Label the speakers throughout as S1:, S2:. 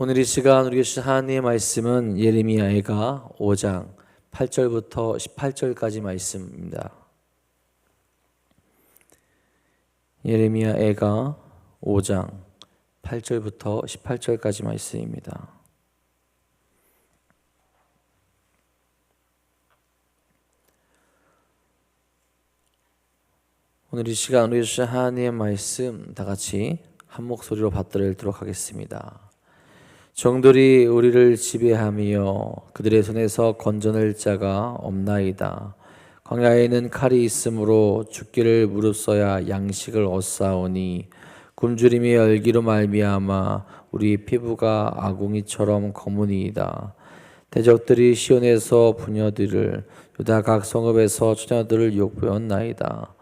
S1: 오늘 이 시간 우리가 주신 하나님의 말씀은 예레미야애가 5장 8절부터 18절까지 말씀입니다. 예레미야애가 5장 8절부터 18절까지 말씀입니다. 오늘 이 시간 우리가 주신 하나님의 말씀 다 같이 한 목소리로 받들어 읽도록 하겠습니다. 종들이 우리를 지배하며 그들의 손에서 건져낼 자가 없나이다. 광야에는 칼이 있으므로 죽기를 무릅써야 양식을 얻사오니 굶주림의 열기로 말미암아 우리 피부가 아궁이처럼 검으니이다. 대적들이 시온에서 부녀들을 유다 각 성읍에서 처녀들을 욕보였나이다.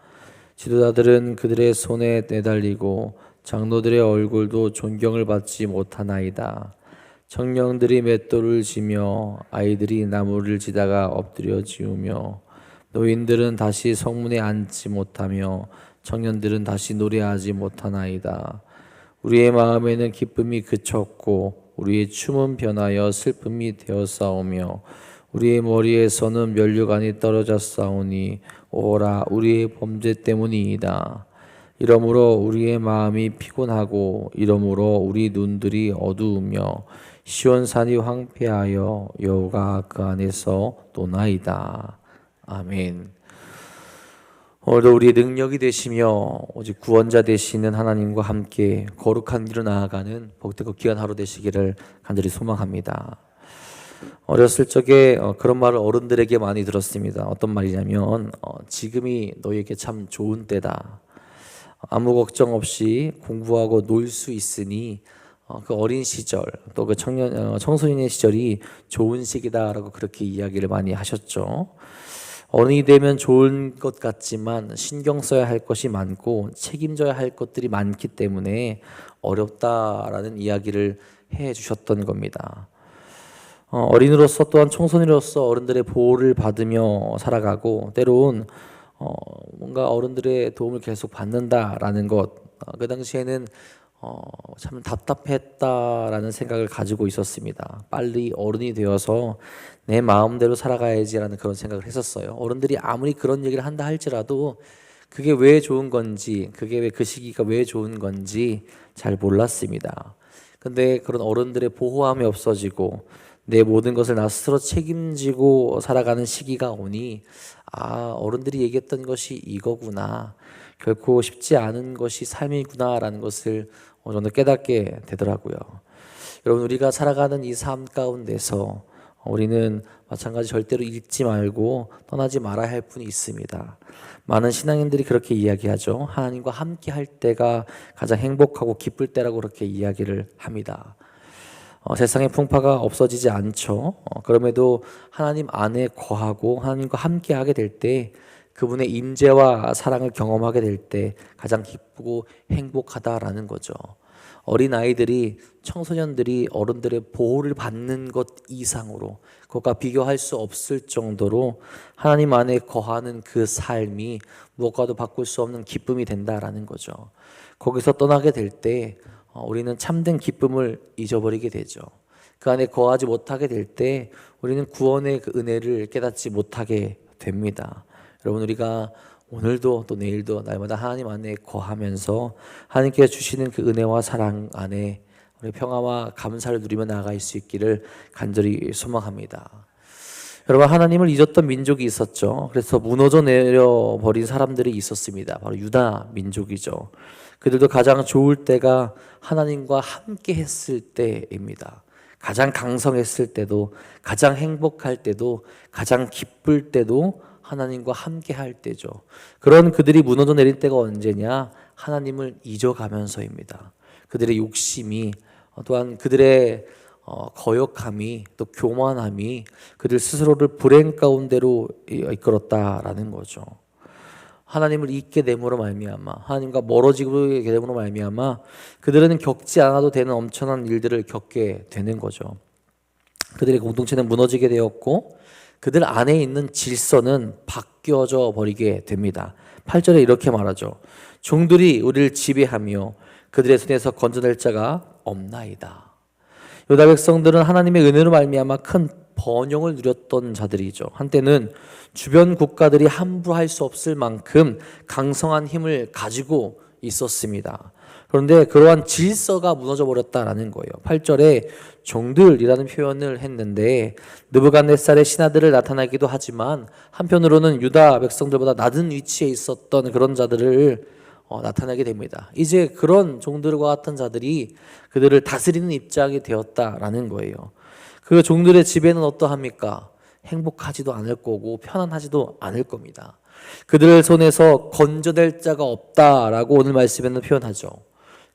S1: 지도자들은 그들의 손에 내달리고 장로들의 얼굴도 존경을 받지 못하나이다. 청년들이 맷돌을 지며 아이들이 나무를 지다가 엎드려 지우며 노인들은 다시 성문에 앉지 못하며 청년들은 다시 노래하지 못하나이다. 우리의 마음에는 기쁨이 그쳤고 우리의 춤은 변하여 슬픔이 되었사오며 우리의 머리에서는 면류관이 떨어졌사오니 오라 우리의 범죄 때문이이다. 이러므로 우리의 마음이 피곤하고 이러므로 우리 눈들이 어두우며 시온산이 황폐하여 여호가 그 안에서 노나이다. 아멘. 오늘도 우리의 능력이 되시며 오직 구원자 되시는 하나님과 함께 거룩한 길로 나아가는 복되고 귀한 하루 되시기를 간절히 소망합니다. 어렸을 적에 그런 말을 어른들에게 많이 들었습니다. 어떤 말이냐면 지금이 너에게 참 좋은 때다. 아무 걱정 없이 공부하고 놀 수 있으니 그 어린 시절 또 그 청소년의 시절이 좋은 시기다라고 그렇게 이야기를 많이 하셨죠. 어른이 되면 좋은 것 같지만 신경 써야 할 것이 많고 책임져야 할 것들이 많기 때문에 어렵다라는 이야기를 해 주셨던 겁니다. 어린으로서 또한 청소년으로서 어른들의 보호를 받으며 살아가고 때로는 뭔가 어른들의 도움을 계속 받는다라는 것, 그 당시에는 참 답답했다라는 생각을 가지고 있었습니다. 빨리 어른이 되어서 내 마음대로 살아가야지라는 그런 생각을 했었어요. 어른들이 아무리 그런 얘기를 한다 할지라도 그게 왜 좋은 건지, 그게 왜 그 시기가 왜 좋은 건지 잘 몰랐습니다. 근데 그런 어른들의 보호함이 없어지고 내 모든 것을 나 스스로 책임지고 살아가는 시기가 오니 어른들이 얘기했던 것이 이거구나, 결코 쉽지 않은 것이 삶이구나라는 것을 어느 정도 깨닫게 되더라고요. 여러분, 우리가 살아가는 이 삶 가운데서 우리는 마찬가지 절대로 잊지 말고 떠나지 말아야 할 분이 있습니다. 많은 신앙인들이 그렇게 이야기하죠. 하나님과 함께 할 때가 가장 행복하고 기쁠 때라고 그렇게 이야기를 합니다. 세상의 풍파가 없어지지 않죠. 그럼에도 하나님 안에 거하고 하나님과 함께 하게 될 때 그분의 임재와 사랑을 경험하게 될 때 가장 기쁘고 행복하다라는 거죠. 어린아이들이, 청소년들이 어른들의 보호를 받는 것 이상으로 그것과 비교할 수 없을 정도로 하나님 안에 거하는 그 삶이 무엇과도 바꿀 수 없는 기쁨이 된다라는 거죠. 거기서 떠나게 될 때 우리는 참된 기쁨을 잊어버리게 되죠. 그 안에 거하지 못하게 될 때 우리는 구원의 그 은혜를 깨닫지 못하게 됩니다. 여러분, 우리가 오늘도 또 내일도 날마다 하나님 안에 거하면서 하나님께서 주시는 그 은혜와 사랑 안에 우리 평화와 감사를 누리며 나아갈 수 있기를 간절히 소망합니다. 여러분, 하나님을 잊었던 민족이 있었죠. 그래서 무너져 내려버린 사람들이 있었습니다. 바로 유다 민족이죠. 그들도 가장 좋을 때가 하나님과 함께 했을 때입니다. 가장 강성했을 때도, 가장 행복할 때도, 가장 기쁠 때도 하나님과 함께 할 때죠. 그런 그들이 무너져 내릴 때가 언제냐? 하나님을 잊어가면서입니다. 그들의 욕심이, 또한 그들의 거역함이, 또 교만함이 그들 스스로를 불행 가운데로 이끌었다라는 거죠. 하나님을 잊게 됨으로 말미암아, 하나님과 멀어지게 됨으로 말미암아 그들은 겪지 않아도 되는 엄청난 일들을 겪게 되는 거죠. 그들의 공동체는 무너지게 되었고 그들 안에 있는 질서는 바뀌어져 버리게 됩니다. 8절에 이렇게 말하죠. 종들이 우리를 지배하며 그들의 손에서 건져낼 자가 없나이다. 유다 백성들은 하나님의 은혜로 말미암아 큰 번영을 누렸던 자들이죠. 한때는 주변 국가들이 함부로 할 수 없을 만큼 강성한 힘을 가지고 있었습니다. 그런데 그러한 질서가 무너져 버렸다라는 거예요. 8절에 종들이라는 표현을 했는데 느부갓네살의 신하들을 나타나기도 하지만 한편으로는 유다 백성들보다 낮은 위치에 있었던 그런 자들을 나타나게 됩니다. 이제 그런 종들과 같은 자들이 그들을 다스리는 입장이 되었다라는 거예요. 그 종들의 지배는 어떠합니까? 행복하지도 않을 거고 편안하지도 않을 겁니다. 그들의 손에서 건져낼 자가 없다라고 오늘 말씀에는 표현하죠.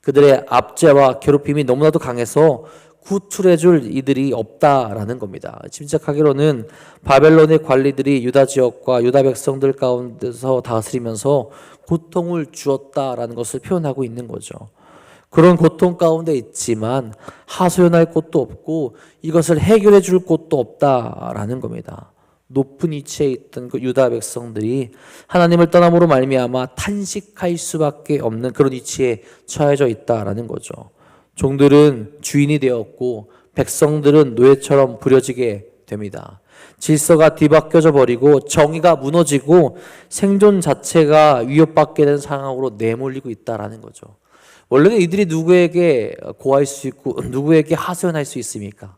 S1: 그들의 압제와 괴롭힘이 너무나도 강해서 구출해줄 이들이 없다라는 겁니다. 짐작하기로는 바벨론의 관리들이 유다 지역과 유다 백성들 가운데서 다스리면서 고통을 주었다라는 것을 표현하고 있는 거죠. 그런 고통 가운데 있지만 하소연할 곳도 없고 이것을 해결해 줄 곳도 없다라는 겁니다. 높은 위치에 있던 그 유다 백성들이 하나님을 떠남으로 말미암아 탄식할 수밖에 없는 그런 위치에 처해져 있다라는 거죠. 종들은 주인이 되었고 백성들은 노예처럼 부려지게 됩니다. 질서가 뒤바뀌어져 버리고 정의가 무너지고 생존 자체가 위협받게 된 상황으로 내몰리고 있다라는 거죠. 원래는 이들이 누구에게 고할 수 있고 누구에게 하소연할 수 있습니까?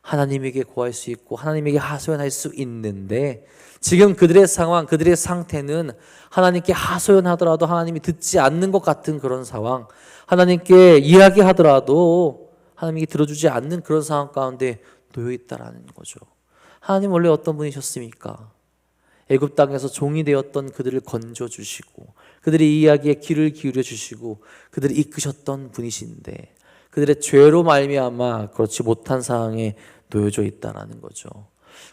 S1: 하나님에게 고할 수 있고 하나님에게 하소연할 수 있는데 지금 그들의 상황, 그들의 상태는 하나님께 하소연하더라도 하나님이 듣지 않는 것 같은 그런 상황, 하나님께 이야기하더라도 하나님이 들어주지 않는 그런 상황 가운데 놓여 있다라는 거죠. 하나님 원래 어떤 분이셨습니까? 애굽 땅에서 종이 되었던 그들을 건져주시고 그들의 이야기에 귀를 기울여 주시고 그들을 이끄셨던 분이신데 그들의 죄로 말미암아 그렇지 못한 상황에 놓여져 있다라는 거죠.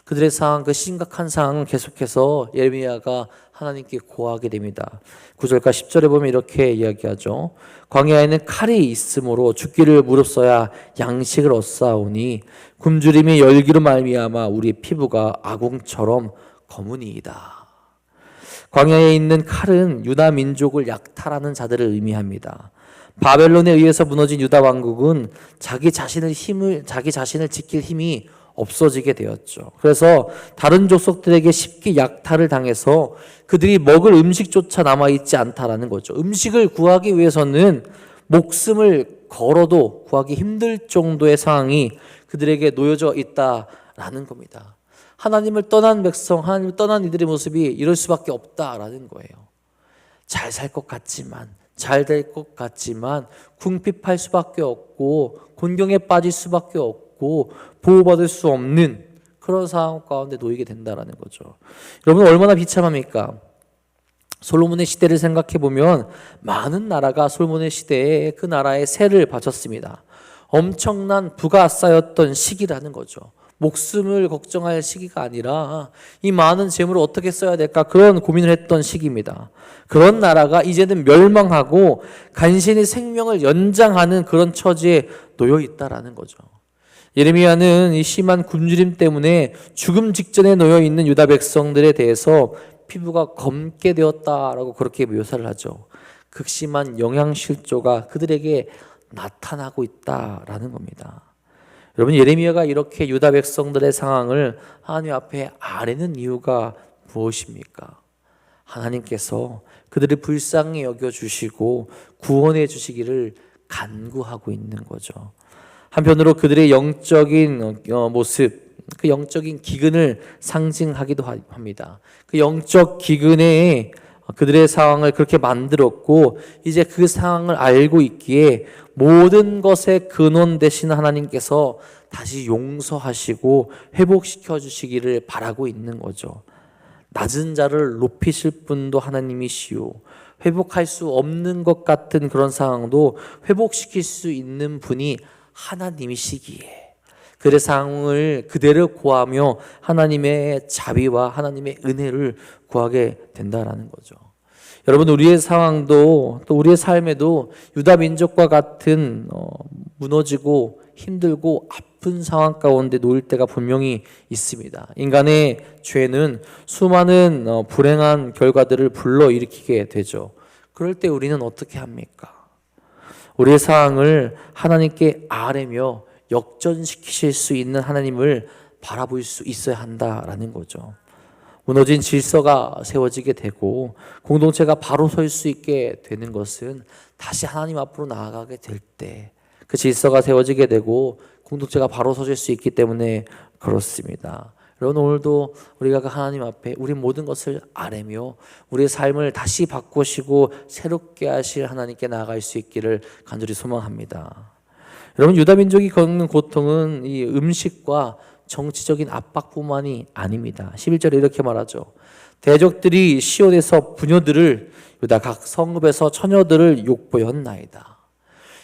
S1: 그들의 상황, 그 심각한 상황은 계속해서 예레미야가 하나님께 고하게 됩니다. 9절과 10절에 보면 이렇게 이야기하죠. 광야에는 칼이 있으므로 죽기를 무릅써야 양식을 얻사오니 굶주림이 열기로 말미암아 우리 피부가 아궁처럼 검으니이다. 광야에 있는 칼은 유다 민족을 약탈하는 자들을 의미합니다. 바벨론에 의해서 무너진 유다 왕국은 자기 자신을 지킬 힘이 없어지게 되었죠. 그래서 다른 족속들에게 쉽게 약탈을 당해서 그들이 먹을 음식조차 남아있지 않다라는 거죠. 음식을 구하기 위해서는 목숨을 걸어도 구하기 힘들 정도의 상황이 그들에게 놓여져 있다라는 겁니다. 하나님을 떠난 백성, 하나님을 떠난 이들의 모습이 이럴 수밖에 없다라는 거예요. 잘 살 것 같지만, 잘 될 것 같지만 궁핍할 수밖에 없고 곤경에 빠질 수밖에 없고 보호받을 수 없는 그런 상황 가운데 놓이게 된다라는 거죠. 여러분 얼마나 비참합니까? 솔로몬의 시대를 생각해 보면 많은 나라가 솔로몬의 시대에 그 나라에 세를 바쳤습니다. 엄청난 부가 쌓였던 시기라는 거죠. 목숨을 걱정할 시기가 아니라 이 많은 재물을 어떻게 써야 될까 그런 고민을 했던 시기입니다. 그런 나라가 이제는 멸망하고 간신히 생명을 연장하는 그런 처지에 놓여 있다라는 거죠. 예레미야는 이 심한 굶주림 때문에 죽음 직전에 놓여 있는 유다 백성들에 대해서 피부가 검게 되었다라고 그렇게 묘사를 하죠. 극심한 영양실조가 그들에게 나타나고 있다라는 겁니다. 여러분 예레미야가 이렇게 유다 백성들의 상황을 하나님 앞에 아뢰는 이유가 무엇입니까? 하나님께서 그들을 불쌍히 여겨주시고 구원해 주시기를 간구하고 있는 거죠. 한편으로 그들의 영적인 모습, 그 영적인 기근을 상징하기도 합니다. 그 영적 기근에 그들의 상황을 그렇게 만들었고 이제 그 상황을 알고 있기에 모든 것의 근원 되신 하나님께서 다시 용서하시고 회복시켜 주시기를 바라고 있는 거죠. 낮은 자를 높이실 분도 하나님이시오. 회복할 수 없는 것 같은 그런 상황도 회복시킬 수 있는 분이 하나님이시기에 그의 상황을 그대로 구하며 하나님의 자비와 하나님의 은혜를 구하게 된다라는 거죠. 여러분 우리의 상황도 또 우리의 삶에도 유다 민족과 같은 무너지고 힘들고 아픈 상황 가운데 놓일 때가 분명히 있습니다. 인간의 죄는 수많은 불행한 결과들을 불러일으키게 되죠. 그럴 때 우리는 어떻게 합니까? 우리의 상황을 하나님께 아뢰며 역전시키실 수 있는 하나님을 바라볼 수 있어야 한다라는 거죠. 무너진 질서가 세워지게 되고 공동체가 바로 설 수 있게 되는 것은 다시 하나님 앞으로 나아가게 될 때 그 질서가 세워지게 되고 공동체가 바로 서질 수 있기 때문에 그렇습니다. 여러분, 오늘도 우리가 하나님 앞에 우리 모든 것을 아뢰며 우리의 삶을 다시 바꾸시고 새롭게 하실 하나님께 나아갈 수 있기를 간절히 소망합니다. 여러분, 유다 민족이 겪는 고통은 이 음식과 정치적인 압박뿐만이 아닙니다. 11절에 이렇게 말하죠. 대적들이 시온에서 부녀들을, 유다 각 성읍에서 처녀들을 욕보였나이다.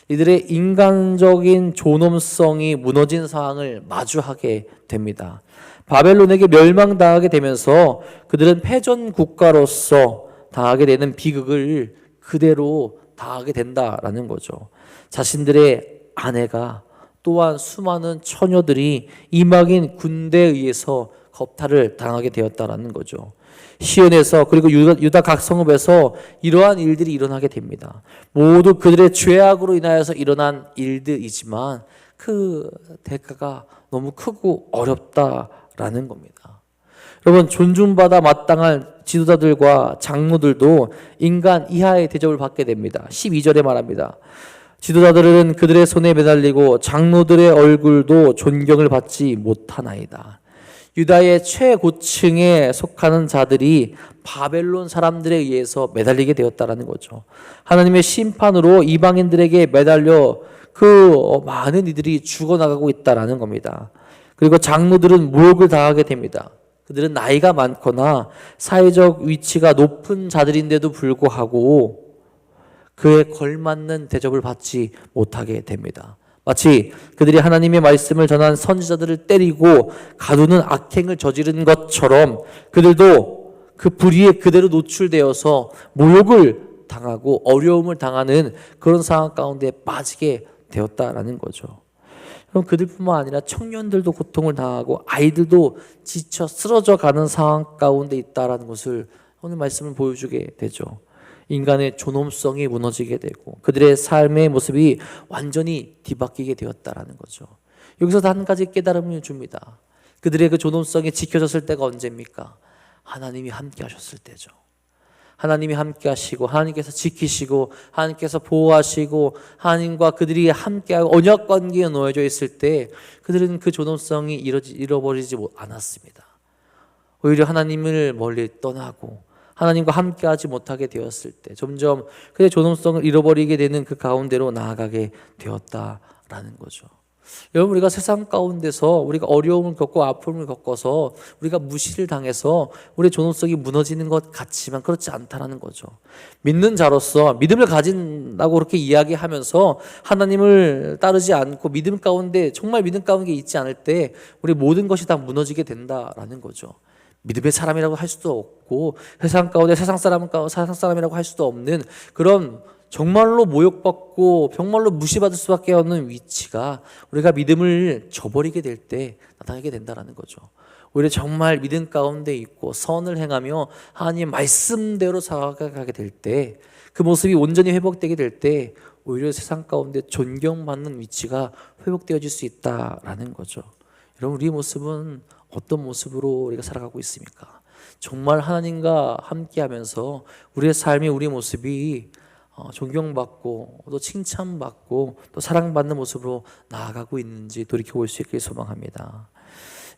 S1: 이들의 인간적인 존엄성이 무너진 상황을 마주하게 됩니다. 바벨론에게 멸망당하게 되면서 그들은 패전 국가로서 당하게 되는 비극을 그대로 당하게 된다라는 거죠. 자신들의 아내가 또한 수많은 처녀들이 이방인 군대에 의해서 겁탈을 당하게 되었다라는 거죠. 시온에서 그리고 유다 각 성읍에서 이러한 일들이 일어나게 됩니다. 모두 그들의 죄악으로 인하여서 일어난 일들이지만 그 대가가 너무 크고 어렵다라는 겁니다. 여러분, 존중받아 마땅한 지도자들과 장로들도 인간 이하의 대접을 받게 됩니다. 12절에 말합니다. 지도자들은 그들의 손에 매달리고 장로들의 얼굴도 존경을 받지 못하나이다. 유다의 최고층에 속하는 자들이 바벨론 사람들에 의해서 매달리게 되었다라는 거죠. 하나님의 심판으로 이방인들에게 매달려 그 많은 이들이 죽어나가고 있다라는 겁니다. 그리고 장로들은 모욕을 당하게 됩니다. 그들은 나이가 많거나 사회적 위치가 높은 자들인데도 불구하고 그에 걸맞는 대접을 받지 못하게 됩니다. 마치 그들이 하나님의 말씀을 전한 선지자들을 때리고 가두는 악행을 저지른 것처럼 그들도 그 불의에 그대로 노출되어서 모욕을 당하고 어려움을 당하는 그런 상황 가운데 빠지게 되었다라는 거죠. 그럼 그들뿐만 아니라 청년들도 고통을 당하고 아이들도 지쳐 쓰러져 가는 상황 가운데 있다라는 것을 오늘 말씀을 보여주게 되죠. 인간의 존엄성이 무너지게 되고 그들의 삶의 모습이 완전히 뒤바뀌게 되었다라는 거죠. 여기서 한 가지 깨달음을 줍니다. 그들의 그 존엄성이 지켜졌을 때가 언제입니까? 하나님이 함께 하셨을 때죠. 하나님이 함께 하시고 하나님께서 지키시고 하나님께서 보호하시고 하나님과 그들이 함께하고 언약 관계에 놓여져 있을 때 그들은 그 존엄성이 잃어버리지 않았습니다. 오히려 하나님을 멀리 떠나고 하나님과 함께하지 못하게 되었을 때 점점 그의 존엄성을 잃어버리게 되는 그 가운데로 나아가게 되었다라는 거죠. 여러분, 우리가 세상 가운데서 우리가 어려움을 겪고 아픔을 겪어서 우리가 무시를 당해서 우리의 존엄성이 무너지는 것 같지만 그렇지 않다라는 거죠. 믿는 자로서 믿음을 가진다고 그렇게 이야기하면서 하나님을 따르지 않고 믿음 가운데 정말 믿음 가운데 있지 않을 때 우리 모든 것이 다 무너지게 된다라는 거죠. 믿음의 사람이라고 할 수도 없고 세상 가운데 세상 사람이라고 할 수도 없는 그런 정말로 모욕받고 정말로 무시받을 수밖에 없는 위치가 우리가 믿음을 저버리게 될 때 나타나게 된다는 거죠. 오히려 정말 믿음 가운데 있고 선을 행하며 하나님 말씀대로 살아가게 될 때 그 모습이 온전히 회복되게 될 때 오히려 세상 가운데 존경받는 위치가 회복되어질 수 있다라는 거죠. 여러분, 우리의 모습은 어떤 모습으로 우리가 살아가고 있습니까? 정말 하나님과 함께하면서 우리의 삶이 우리의 모습이 존경받고 또 칭찬받고 또 사랑받는 모습으로 나아가고 있는지 돌이켜볼 수 있길 소망합니다.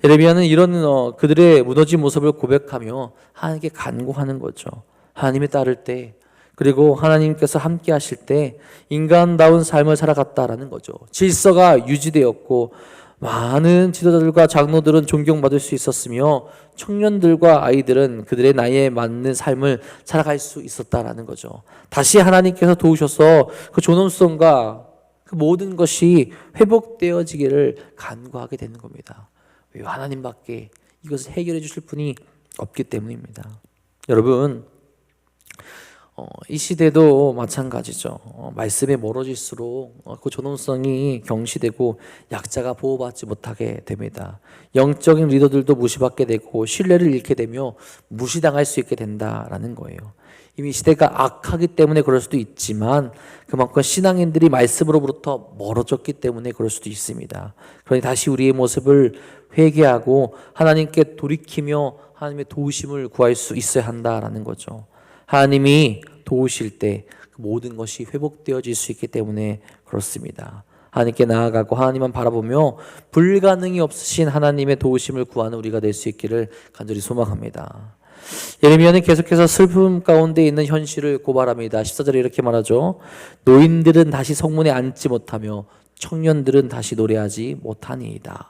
S1: 예레미야는 이런 그들의 무너진 모습을 고백하며 하나님께 간구하는 거죠. 하나님에 따를 때 그리고 하나님께서 함께 하실 때 인간다운 삶을 살아갔다라는 거죠. 질서가 유지되었고 많은 지도자들과 장로들은 존경받을 수 있었으며 청년들과 아이들은 그들의 나이에 맞는 삶을 살아갈 수 있었다라는 거죠. 다시 하나님께서 도우셔서 그 존엄성과 그 모든 것이 회복되어지기를 간구하게 되는 겁니다. 왜? 하나님밖에 이것을 해결해 주실 분이 없기 때문입니다. 여러분, 이 시대도 마찬가지죠. 말씀에 멀어질수록 그 존엄성이 경시되고 약자가 보호받지 못하게 됩니다. 영적인 리더들도 무시받게 되고 신뢰를 잃게 되며 무시당할 수 있게 된다라는 거예요. 이미 시대가 악하기 때문에 그럴 수도 있지만 그만큼 신앙인들이 말씀으로부터 멀어졌기 때문에 그럴 수도 있습니다. 그러니 다시 우리의 모습을 회개하고 하나님께 돌이키며 하나님의 도우심을 구할 수 있어야 한다라는 거죠. 하나님이 도우실 때 모든 것이 회복되어질 수 있기 때문에 그렇습니다. 하나님께 나아가고 하나님만 바라보며 불가능이 없으신 하나님의 도우심을 구하는 우리가 될 수 있기를 간절히 소망합니다. 예레미야는 계속해서 슬픔 가운데 있는 현실을 고발합니다. 14절에 이렇게 말하죠. 노인들은 다시 성문에 앉지 못하며 청년들은 다시 노래하지 못하니이다.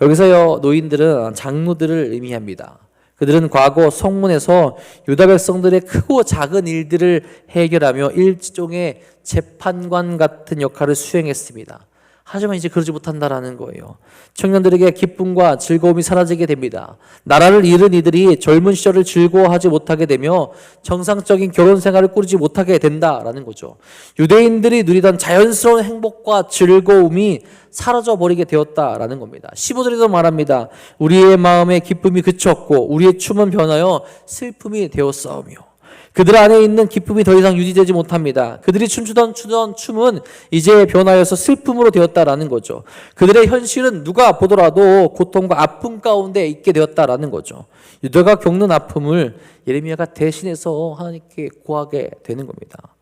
S1: 여기서요, 노인들은 장로들을 의미합니다. 그들은 과거 성문에서 유다 백성들의 크고 작은 일들을 해결하며 일종의 재판관 같은 역할을 수행했습니다. 하지만 이제 그러지 못한다라는 거예요. 청년들에게 기쁨과 즐거움이 사라지게 됩니다. 나라를 잃은 이들이 젊은 시절을 즐거워하지 못하게 되며 정상적인 결혼 생활을 꾸리지 못하게 된다라는 거죠. 유대인들이 누리던 자연스러운 행복과 즐거움이 사라져버리게 되었다라는 겁니다. 15절에도 말합니다. 우리의 마음에 기쁨이 그쳤고 우리의 춤은 변하여 슬픔이 되었사오며 그들 안에 있는 기쁨이 더 이상 유지되지 못합니다. 그들이 춤추던 춤은 이제 변하여서 슬픔으로 되었다라는 거죠. 그들의 현실은 누가 보더라도 고통과 아픔 가운데 있게 되었다라는 거죠. 유다가 겪는 아픔을 예레미야가 대신해서 하나님께 구하게 되는 겁니다.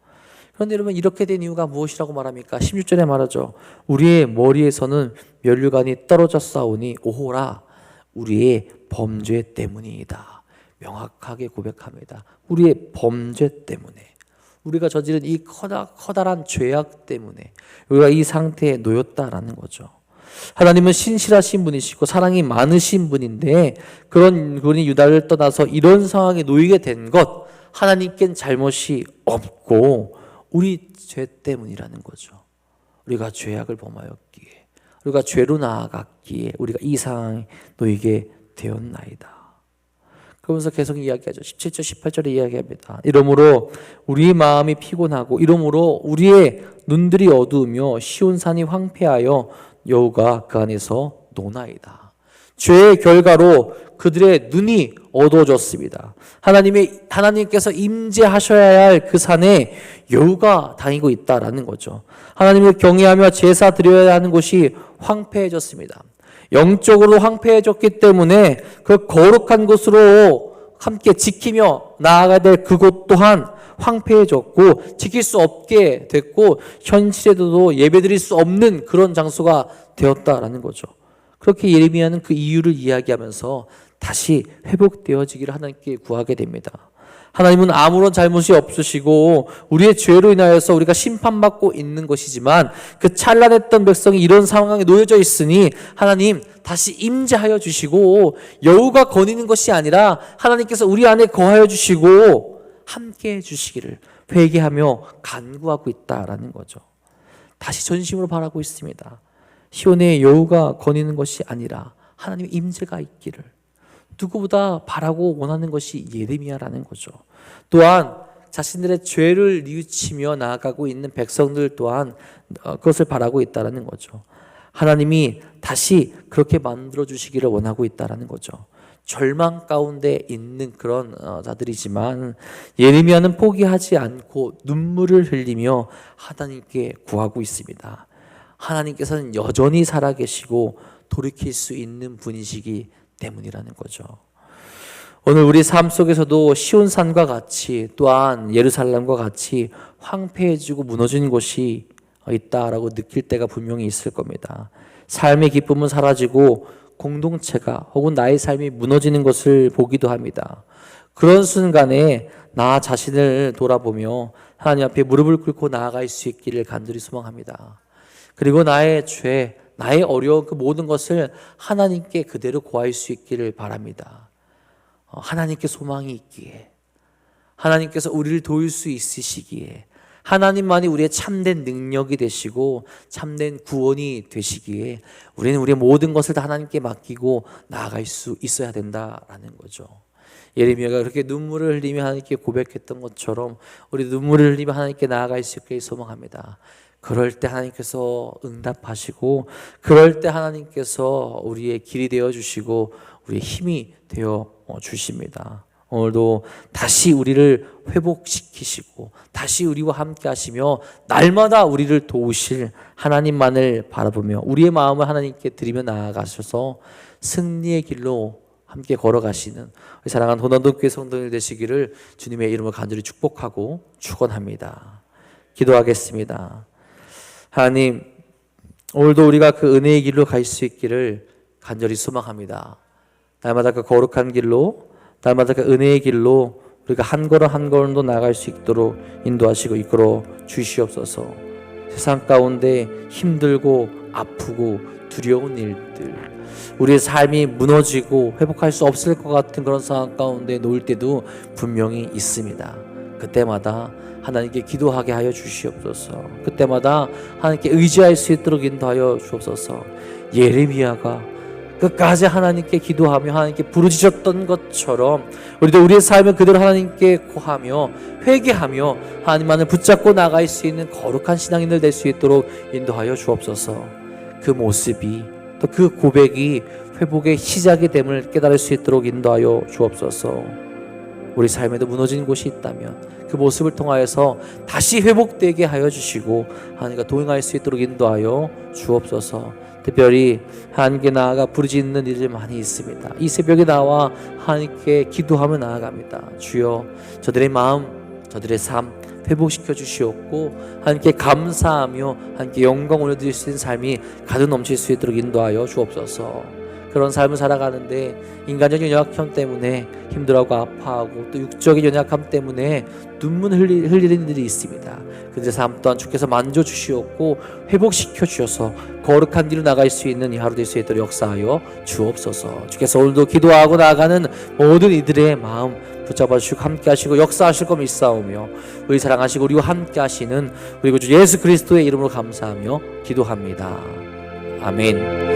S1: 그런데 여러분, 이렇게 된 이유가 무엇이라고 말합니까? 16절에 말하죠. 우리의 머리에서는 면류관이 떨어져 싸우니 오호라 우리의 범죄 때문이다. 명확하게 고백합니다. 우리의 범죄 때문에, 우리가 저지른 이 커다란 죄악 때문에 우리가 이 상태에 놓였다라는 거죠. 하나님은 신실하신 분이시고 사랑이 많으신 분인데 그런 분이 유다를 떠나서 이런 상황에 놓이게 된 것, 하나님께는 잘못이 없고 우리 죄 때문이라는 거죠. 우리가 죄악을 범하였기에, 우리가 죄로 나아갔기에 우리가 이 상황에 놓이게 되었나이다. 그러면서 계속 이야기하죠. 17절 18절에 이야기합니다. 이러므로 우리 마음이 피곤하고 이러므로 우리의 눈들이 어두우며 시온산이 황폐하여 여호가 그 안에서 노나이다. 죄의 결과로 그들의 눈이 어두워졌습니다. 하나님께서 임재하셔야 할 그 산에 여호가 다니고 있다라는 거죠. 하나님을 경외하며 제사 드려야 하는 곳이 황폐해졌습니다. 영적으로 황폐해졌기 때문에 그 거룩한 곳으로 함께 지키며 나아가야 될 그곳 또한 황폐해졌고 지킬 수 없게 됐고 현실에도 예배드릴 수 없는 그런 장소가 되었다라는 거죠. 그렇게 예레미야는 그 이유를 이야기하면서 다시 회복되어지기를 하나님께 구하게 됩니다. 하나님은 아무런 잘못이 없으시고 우리의 죄로 인하여서 우리가 심판받고 있는 것이지만 그 찬란했던 백성이 이런 상황에 놓여져 있으니 하나님 다시 임재하여 주시고 여호가 거니는 것이 아니라 하나님께서 우리 안에 거하여 주시고 함께 해 주시기를 회개하며 간구하고 있다라는 거죠. 다시 전심으로 바라고 있습니다. 시온의 여호가 거니는 것이 아니라 하나님의 임재가 있기를 누구보다 바라고 원하는 것이 예레미야라는 거죠. 또한 자신들의 죄를 뉘우치며 나아가고 있는 백성들 또한 그것을 바라고 있다는 거죠. 하나님이 다시 그렇게 만들어 주시기를 원하고 있다는 거죠. 절망 가운데 있는 그런 자들이지만 예레미야는 포기하지 않고 눈물을 흘리며 하나님께 구하고 있습니다. 하나님께서는 여전히 살아계시고 돌이킬 수 있는 분이시기 때문이라는 거죠. 오늘 우리 삶 속에서도 시온산과 같이 또한 예루살렘과 같이 황폐해지고 무너진 곳이 있다라고 느낄 때가 분명히 있을 겁니다. 삶의 기쁨은 사라지고 공동체가 혹은 나의 삶이 무너지는 것을 보기도 합니다. 그런 순간에 나 자신을 돌아보며 하나님 앞에 무릎을 꿇고 나아갈 수 있기를 간절히 소망합니다. 그리고 나의 죄, 나의 어려운 그 모든 것을 하나님께 그대로 고할 수 있기를 바랍니다. 하나님께 소망이 있기에, 하나님께서 우리를 도울 수 있으시기에, 하나님만이 우리의 참된 능력이 되시고 참된 구원이 되시기에 우리는 우리의 모든 것을 다 하나님께 맡기고 나아갈 수 있어야 된다라는 거죠. 예레미야가 그렇게 눈물을 흘리며 하나님께 고백했던 것처럼 우리 눈물을 흘리며 하나님께 나아갈 수 있게 소망합니다. 그럴 때 하나님께서 응답하시고, 그럴 때 하나님께서 우리의 길이 되어 주시고 우리의 힘이 되어 주십니다. 오늘도 다시 우리를 회복시키시고 다시 우리와 함께 하시며 날마다 우리를 도우실 하나님만을 바라보며 우리의 마음을 하나님께 드리며 나아가셔서 승리의 길로 함께 걸어가시는 우리 사랑하는 도난동교회 성도들 되시기를 주님의 이름으로 간절히 축복하고 축원합니다. 기도하겠습니다. 하나님, 오늘도 우리가 그 은혜의 길로 갈 수 있기를 간절히 소망합니다. 날마다 그 거룩한 길로, 날마다 그 은혜의 길로 우리가 한 걸음 한 걸음도 나아갈 수 있도록 인도하시고 이끌어 주시옵소서. 세상 가운데 힘들고 아프고 두려운 일들, 우리의 삶이 무너지고 회복할 수 없을 것 같은 그런 상황 가운데 놓일 때도 분명히 있습니다. 그때마다 하나님께 기도하게 하여 주시옵소서. 그때마다 하나님께 의지할 수 있도록 인도하여 주옵소서. 예레미야가 끝까지 하나님께 기도하며 하나님께 부르짖었던 것처럼 우리도 우리의 삶을 그대로 하나님께 고하며 회개하며 하나님만을 붙잡고 나갈 수 있는 거룩한 신앙인들 될 수 있도록 인도하여 주옵소서. 그 모습이 또 그 고백이 회복의 시작이 됨을 깨달을 수 있도록 인도하여 주옵소서. 우리 삶에도 무너진 곳이 있다면 그 모습을 통하여서 다시 회복되게 하여 주시고 하나님과 동행할 수 있도록 인도하여 주옵소서. 특별히 하나님께 나아가 부르짖는 일들이 많이 있습니다. 이 새벽에 나와 하나님께 기도하며 나아갑니다. 주여, 저들의 마음, 저들의 삶 회복시켜 주시옵고 하나님께 감사하며 하나님께 영광 올려드릴 수 있는 삶이 가득 넘칠 수 있도록 인도하여 주옵소서. 그런 삶을 살아가는데 인간적인 연약함 때문에 힘들어하고 아파하고 또 육적인 연약함 때문에 눈물 흘리는 일이 있습니다. 그들의 삶 또한 주께서 만져주시옵고 회복시켜 주셔서 거룩한 길로 나갈 수 있는 이 하루 될 수 있도록 역사하여 주옵소서. 주께서 오늘도 기도하고 나아가는 모든 이들의 마음 붙잡아 주시고 함께 하시고 역사하실 거 믿사오며 우리 사랑하시고 우리와 함께 하시는 우리 구주 예수 그리스도의 이름으로 감사하며 기도합니다. 아멘.